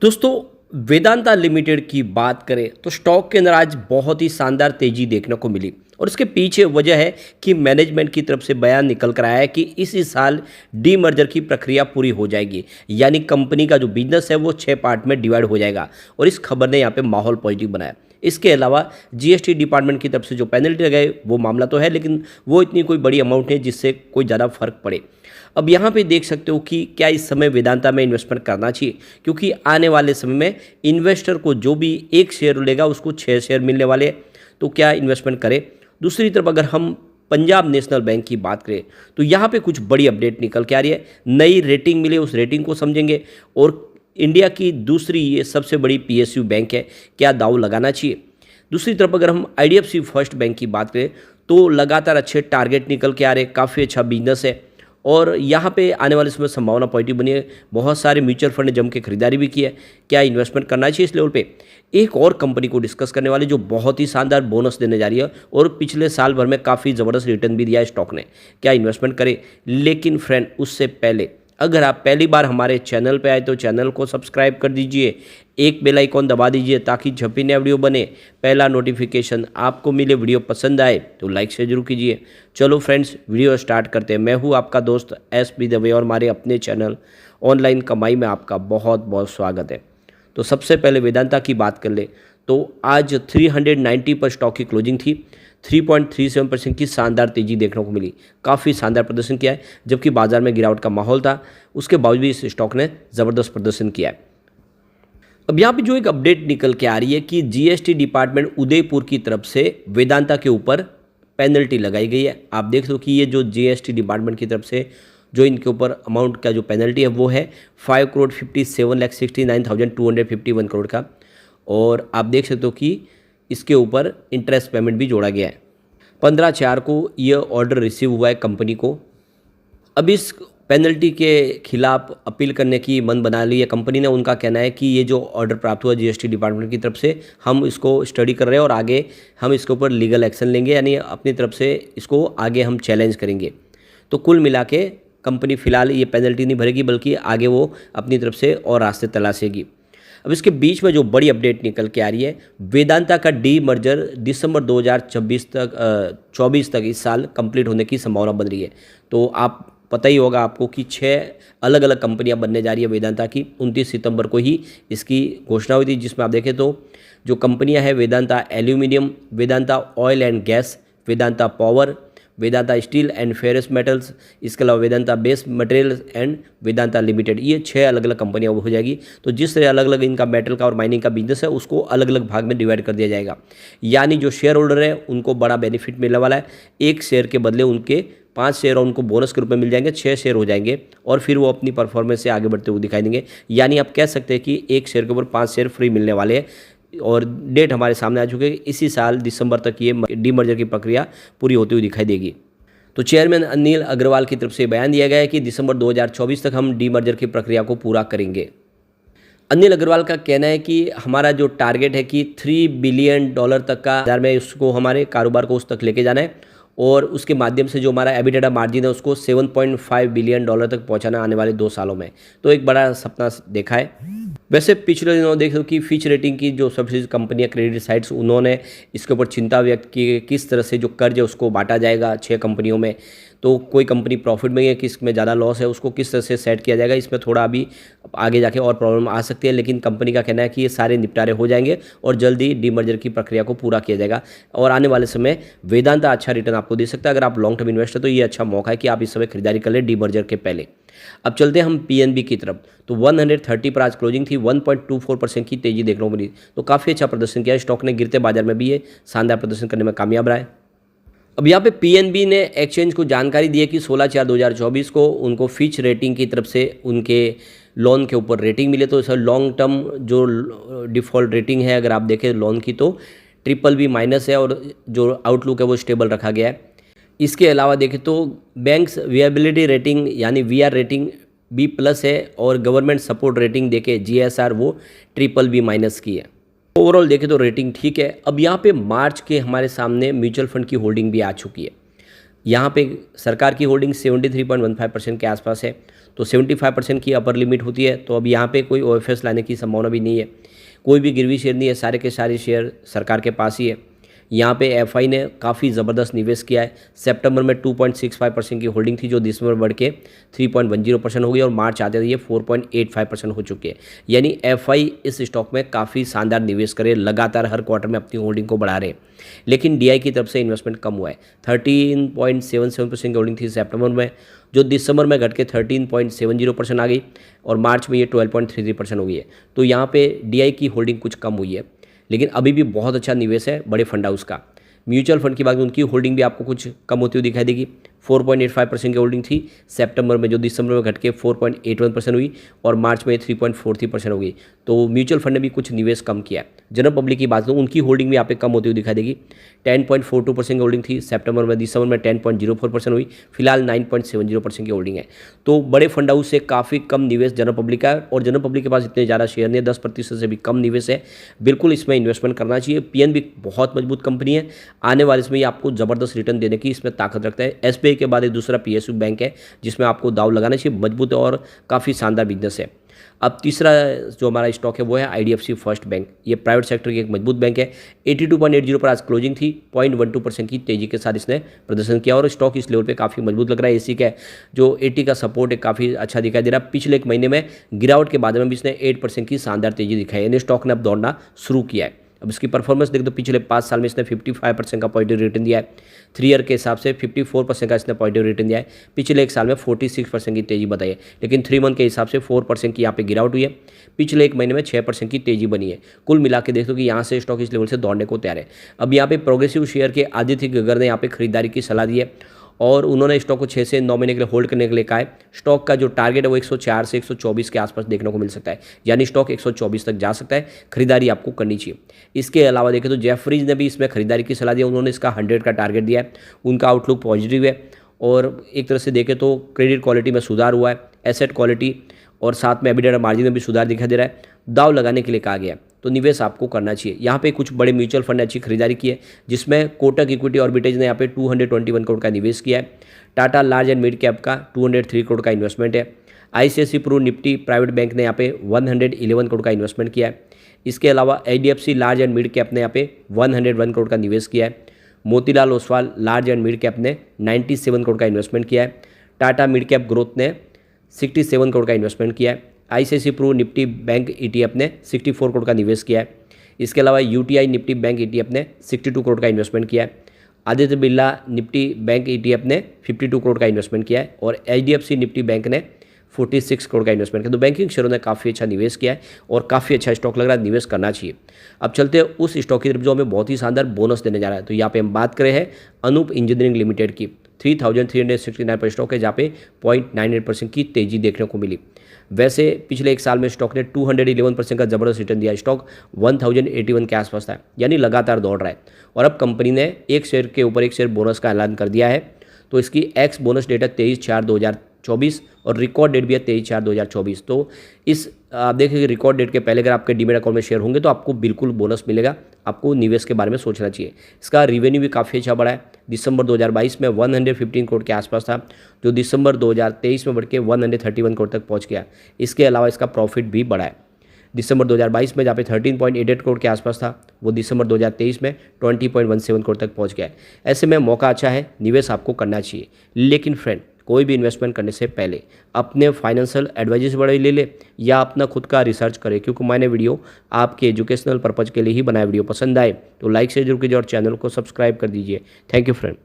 दोस्तों, वेदांता लिमिटेड की बात करें तो स्टॉक के अंदर आज बहुत ही शानदार तेजी देखने को मिली और इसके पीछे वजह है कि मैनेजमेंट की तरफ से बयान निकल कर आया है कि इसी साल डीमर्जर की प्रक्रिया पूरी हो जाएगी। यानी कंपनी का जो बिजनेस है वो 6 पार्ट में डिवाइड हो जाएगा और इस खबर ने यहाँ पे माहौल पॉजिटिव बनाया। इसके अलावा जीएसटी डिपार्टमेंट की तरफ से जो पेनल्टी लगाए वो मामला तो है, लेकिन वो इतनी कोई बड़ी अमाउंट नहीं जिससे कोई ज़्यादा फर्क पड़े। अब यहाँ पे देख सकते हो कि क्या इस समय वेदांता में इन्वेस्टमेंट करना चाहिए, क्योंकि आने वाले समय में इन्वेस्टर को जो भी एक शेयर लेगा उसको 6 शेयर मिलने वाले हैं, तो क्या इन्वेस्टमेंट करे। दूसरी तरफ अगर हम पंजाब नेशनल बैंक की बात करें तो यहाँ पे कुछ बड़ी अपडेट निकल के आ रही है। नई रेटिंग मिली, उस रेटिंग को समझेंगे। और इंडिया की दूसरी ये सबसे बड़ी पीएसयू बैंक है, क्या दाव लगाना चाहिए। दूसरी तरफ अगर हम आईडीएफसी फर्स्ट बैंक की बात करें तो लगातार अच्छे टारगेट निकल के आ रहे, काफ़ी अच्छा बिजनेस है और यहाँ पे आने वाले समय संभावना पॉजिटिव बनी है। बहुत सारे म्यूचुअल फंड ने जम के खरीदारी भी की है, क्या इन्वेस्टमेंट करना चाहिए इस लेवल पे। एक और कंपनी को डिस्कस करने वाले जो बहुत ही शानदार बोनस देने जा रही है और पिछले साल भर में काफ़ी ज़बरदस्त रिटर्न भी दिया है स्टॉक ने, क्या इन्वेस्टमेंट करें। लेकिन फ्रेंड, उससे पहले अगर आप पहली बार हमारे चैनल पे आए तो चैनल को सब्सक्राइब कर दीजिए, एक बेल आइकॉन दबा दीजिए ताकि जब भी नया वीडियो बने पहला नोटिफिकेशन आपको मिले। वीडियो पसंद आए तो लाइक से जरूर कीजिए। चलो फ्रेंड्स, वीडियो स्टार्ट करते हैं। मैं हूँ आपका दोस्त एस.बी. दवे और हमारे अपने चैनल ऑनलाइन कमाई में आपका बहुत बहुत स्वागत है। तो सबसे पहले वेदांता की बात कर ले तो आज 390 पर स्टॉक की क्लोजिंग थी। 3.37% की शानदार तेजी देखने को मिली, काफ़ी शानदार प्रदर्शन किया है। जबकि बाजार में गिरावट का माहौल था, उसके बावजूद भी इस स्टॉक ने ज़बरदस्त प्रदर्शन किया है। अब यहाँ पे जो एक अपडेट निकल के आ रही है कि जीएसटी डिपार्टमेंट उदयपुर की तरफ से वेदांता के ऊपर पेनल्टी लगाई गई है। आप देख लो कि ये जो जीएसटी डिपार्टमेंट की तरफ से जो इनके ऊपर अमाउंट का जो पेनल्टी है वो है 5,57,69,251 करोड़ का। और आप देख सकते हो कि इसके ऊपर इंटरेस्ट पेमेंट भी जोड़ा गया है। 15/4 को ये ऑर्डर रिसीव हुआ है कंपनी को। अब इस पेनल्टी के खिलाफ अपील करने की मन बना ली है कंपनी ने। उनका कहना है कि ये जो ऑर्डर प्राप्त हुआ जीएसटी डिपार्टमेंट की तरफ से, हम इसको स्टडी कर रहे हैं और आगे हम इसके ऊपर लीगल एक्शन लेंगे, यानी अपनी तरफ से इसको आगे हम चैलेंज करेंगे। तो कुल मिला के कंपनी फ़िलहाल ये पेनल्टी नहीं भरेगी, बल्कि आगे वो अपनी तरफ से और रास्ते तलाशेगी। अब इसके बीच में जो बड़ी अपडेट निकल के आ रही है, वेदांता का डी मर्जर दिसंबर 2024 तक इस साल कंप्लीट होने की संभावना बन रही है। तो आप पता ही होगा आपको कि 6 अलग अलग कंपनियां बनने जा रही है वेदांता की। 29 सितंबर को ही इसकी घोषणा हुई थी, जिसमें आप देखें तो जो कंपनियां हैं Vedanta aluminium, Vedanta oil and gas, Vedanta power, Vedanta steel and ferrous metals, इसके अलावा Vedanta base materials and Vedanta limited, ये 6 अलग अलग कंपनियां हो जाएगी। तो जिस तरह अलग अलग इनका मेटल का और माइनिंग का बिजनेस है उसको अलग अलग भाग में डिवाइड कर दिया जाएगा। यानी जो शेयर होल्डर है उनको बड़ा बेनिफिट मिलने वाला है। एक शेयर के बदले उनके 5 शेयर उनको बोनस के रूप में मिल जाएंगे, 6 शेयर हो जाएंगे और फिर वो अपनी परफॉर्मेंस से आगे बढ़ते हुए दिखाई देंगे। यानी आप कह सकते हैं कि एक शेयर के ऊपर 5 शेयर फ्री मिलने वाले हैं और डेट हमारे सामने आ चुके हैं। इसी साल दिसंबर तक ये डीमर्जर की प्रक्रिया पूरी होती हुई दिखाई देगी। तो चेयरमैन अनिल अग्रवाल की तरफ से बयान दिया गया है कि दिसंबर 2024 तक हम डीमर्जर की प्रक्रिया को पूरा करेंगे। अनिल अग्रवाल का कहना है कि हमारा जो टारगेट है कि $3 बिलियन तक का बाजार में उसको हमारे कारोबार को उस तक लेके जाना है और उसके माध्यम से जो हमारा एबिटेडा मार्जिन है उसको $7.5 बिलियन तक पहुंचाना आने वाले 2 सालों में। तो एक बड़ा सपना देखा है। वैसे पिछले दिनों देख लो कि फिच रेटिंग की जो सबसे कंपनियां क्रेडिट साइट्स, उन्होंने इसके ऊपर चिंता व्यक्त की कि किस तरह से जो कर्ज है उसको बांटा जाएगा 6 कंपनियों में। तो कोई कंपनी प्रॉफिट में है, किस में ज़्यादा लॉस है, उसको किस तरह से सेट किया जाएगा। इसमें थोड़ा अभी आगे जाके और प्रॉब्लम आ सकती है, लेकिन कंपनी का कहना है कि ये सारे निपटारे हो जाएंगे और जल्दी डीमर्जर की प्रक्रिया को पूरा किया जाएगा और आने वाले समय वेदांता अच्छा रिटर्न आपको दे सकता है। अगर आप लॉन्ग टर्म इन्वेस्टर तो ये अच्छा मौका है कि आप इस समय खरीदारी कर लें डीमर्जर के पहले। अब चलते हैं हम पीएनबी की तरफ। तो 130 पर आज क्लोजिंग थी, 1.24% की तेजी देखने को मिली। तो काफ़ी अच्छा प्रदर्शन किया स्टॉक ने, गिरते बाजार में भी ये शानदार प्रदर्शन करने में कामयाब रहा है। अब यहाँ पे पीएनबी ने एक्सचेंज को जानकारी दी है कि 16/4/2024 को उनको फिच रेटिंग की तरफ से उनके लोन के ऊपर रेटिंग मिले। तो सर लॉन्ग टर्म जो डिफ़ॉल्ट रेटिंग है अगर आप देखें लोन की तो BBB- है और जो आउटलुक है वो स्टेबल रखा गया है। इसके अलावा देखें तो बैंक्स विएबिलिटी रेटिंग यानी वीआर रेटिंग B+ है और गवर्नमेंट सपोर्ट रेटिंग देखे GSR वो BBB- की है। ओवरऑल देखें तो रेटिंग ठीक है। अब यहाँ पे मार्च के हमारे सामने म्यूचुअल फंड की होल्डिंग भी आ चुकी है। यहाँ पे सरकार की होल्डिंग 73.15% के आसपास है। तो 75% की अपर लिमिट होती है। तो अब यहाँ पे कोई OFS लाने की संभावना भी नहीं है, कोई भी गिरवी शेयर नहीं है, सारे के सारे शेयर सरकार के पास ही है। यहाँ पे FI ने काफ़ी ज़बरदस्त निवेश किया है। सितंबर में 2.65% की होल्डिंग थी, जो दिसंबर बढ़ के 3.10% हो गई और मार्च आते ही ये 4.85% हो चुकी है। यानी FI इस स्टॉक में काफ़ी शानदार निवेश करे, लगातार हर क्वार्टर में अपनी होल्डिंग को बढ़ा रहे हैं। लेकिन DI की तरफ से इन्वेस्टमेंट कम हुआ है। 13.77% की होल्डिंग थी सितंबर में, जो दिसंबर में घट के 13.70% आ गई और मार्च में ये 12.33% हो गई है। तो यहाँ पे DI की होल्डिंग कुछ कम हुई है, लेकिन अभी भी बहुत अच्छा निवेश है बड़े फंड हाउस का। म्यूचुअल फंड की बात करें, उनकी होल्डिंग भी आपको कुछ कम होती हुई दिखाई देगी। 4.85% की होल्डिंग थी सितंबर में, जो दिसंबर में घट के 4.81% हुई और मार्च में 3.43% हो गई। तो म्यूचुअल फंड ने भी कुछ निवेश कम किया है। जनरल पब्लिक की बात करूँ, उनकी होल्डिंग भी यहाँ पे कम होती हुई दिखाई देगी। 10.42% की होल्डिंग थी सितंबर में, दिसंबर में 10.04% हुई, फिलहाल 9.70% की होल्डिंग है। तो बड़े फंड हाउस से काफ़ी कम निवेश जनरल पब्लिक का है, और जनरल पब्लिक के पास इतने ज़्यादा शेयर नहीं है, 10% से भी कम निवेश है। बिल्कुल इसमें इन्वेस्टमेंट करना चाहिए। PNB बहुत मजबूत कंपनी है, आने वाले इसमें ये आपको ज़बरदस्त रिटर्न देने की इसमें ताकत रखता है। SBI के बाद एक दूसरा PSU बैंक है जिसमें आपको दाव लगाना चाहिए, मजबूत और काफ़ी शानदार बिजनेस है। अब तीसरा जो हमारा स्टॉक है वो है IDFC फर्स्ट बैंक। ये प्राइवेट सेक्टर की एक मजबूत बैंक है। 82.80 पर आज क्लोजिंग थी, 0.12% की तेजी के साथ इसने प्रदर्शन किया और स्टॉक इस लेवल पे काफ़ी मजबूत लग रहा है। इसी का जो 80 का सपोर्ट है काफ़ी अच्छा दिखाई दे रहा है। पिछले एक महीने में गिरावट के बाद में भी इसने 8% की शानदार तेजी दिखाई है, यानी स्टॉक ने अब दौड़ना शुरू किया है। अब इसकी परफॉर्मेंस देख दो, पिछले 5 साल में इसने 55% का पॉजिटिव रिटर्न दिया है। 3 ईयर के हिसाब से 54% का इसने पॉजिटिव रिटर्न दिया है। पिछले एक साल में 46% की तेजी बताई है, लेकिन 3 मंथ के हिसाब से 4% की यहाँ पे गिरावट हुई है। पिछले एक महीने में 6% की तेजी बनी है। कुल मिला के देख दो कि यहाँ से स्टॉक इस लेवल से दौड़ने को तैयार है। अब यहाँ पे प्रोग्रेसिव शेयर के आदित्य गगर ने यहाँ पे खरीदारी की सलाह दी है और उन्होंने स्टॉक को 6 से 9 महीने के लिए होल्ड करने के लिए कहा है। स्टॉक का जो टारगेट है वो 104 से 124 के आसपास देखने को मिल सकता है, यानी स्टॉक 124 तक जा सकता है। खरीदारी आपको करनी चाहिए। इसके अलावा देखें तो जेफरीज ने भी इसमें खरीदारी की सलाह दी है। उन्होंने इसका 100 का टारगेट दिया है। उनका आउटलुक पॉजिटिव है और एक तरह से देखें तो क्रेडिट क्वालिटी में सुधार हुआ है, एसेट क्वालिटी और साथ में एबिडेटा मार्जिन में भी सुधार दिखाई दे रहा है। दाव लगाने के लिए कहा गया, तो निवेश आपको करना चाहिए। यहाँ पे कुछ बड़े म्यूचुअल फंड ने अच्छी खरीदारी की है, जिसमें कोटक इक्विटी ऑर्बिटेज ने यहाँ पे 221 करोड़ का निवेश किया है। Tata large and mid cap का 203 करोड़ का इन्वेस्टमेंट है। ICICI Pru Nifty private bank ने यहाँ पे 111 करोड़ का इन्वेस्टमेंट किया है। इसके अलावा HDFC large and mid cap ने यहाँ पे 101 करोड़ का निवेश किया है। Motilal Oswal large and mid cap ने 97 करोड़ का इन्वेस्टमेंट किया है। टाटा मिड कैप ग्रोथ ने 67 करोड़ का इन्वेस्टमेंट किया है। ICICI Pru Nifty bank ETF ने 64 करोड़ का निवेश किया है। इसके अलावा UTI निफ्टी बैंक ETF ने 62 करोड़ का इन्वेस्टमेंट किया है। Aditya Birla Nifty bank ETF ने 52 करोड़ का इन्वेस्टमेंट किया है और HDFC निफ्टी बैंक ने 46 करोड़ का इन्वेस्टमेंट किया। तो बैंकिंग शेयरों ने काफ़ी अच्छा निवेश किया है और काफ़ी अच्छा स्टॉक लग रहा है, निवेश करना चाहिए। अब चलते हैं उस स्टॉक की तरफ जो हमें बहुत ही शानदार बोनस देने जा रहा है। तो यहाँ पे हम बात करें हैं अनूप इंजीनियरिंग लिमिटेड की। 3369 पर स्टॉक है, जहाँ पे 0.98% की तेजी देखने को मिली। वैसे पिछले एक साल में स्टॉक ने 211% का जबरदस्त रिटर्न दिया। स्टॉक 1081 के आसपास था, यानी लगातार दौड़ रहा है। और अब कंपनी ने एक शेयर के ऊपर एक शेयर बोनस का ऐलान कर दिया है। तो इसकी एक्स बोनस डेट है 23/4/2024 और रिकॉर्ड डेट भी है 23/4/2024। तो इस आप देखेंगे रिकॉर्ड डेट के पहले अगर आपके डीमेट अकाउंट में शेयर होंगे तो आपको बिल्कुल बोनस मिलेगा। आपको निवेश के बारे में सोचना चाहिए। इसका रिवेन्यू भी काफ़ी अच्छा बढ़ा है। दिसंबर 2022 में 115 करोड़ के आसपास था, जो दिसंबर 2023 में बढ़ के 131 करोड़ तक पहुंच गया। इसके अलावा इसका प्रॉफिट भी बढ़ा है। दिसंबर 2022 में जहाँ पे 13.88 करोड़ के आसपास था, वो दिसंबर 2023 में 20.17 करोड़ तक पहुंच गया है। ऐसे में मौका अच्छा है, निवेश आपको करना चाहिए। लेकिन फ्रेंड, कोई भी इन्वेस्टमेंट करने से पहले अपने फाइनेंशियल एडवाइजर से बड़े ले ले या अपना खुद का रिसर्च करें, क्योंकि मैंने वीडियो आपके एजुकेशनल पर्पज़ के लिए ही बनाया। वीडियो पसंद आए तो लाइक से जरूर कीजिए और चैनल को सब्सक्राइब कर दीजिए। Thank you friend.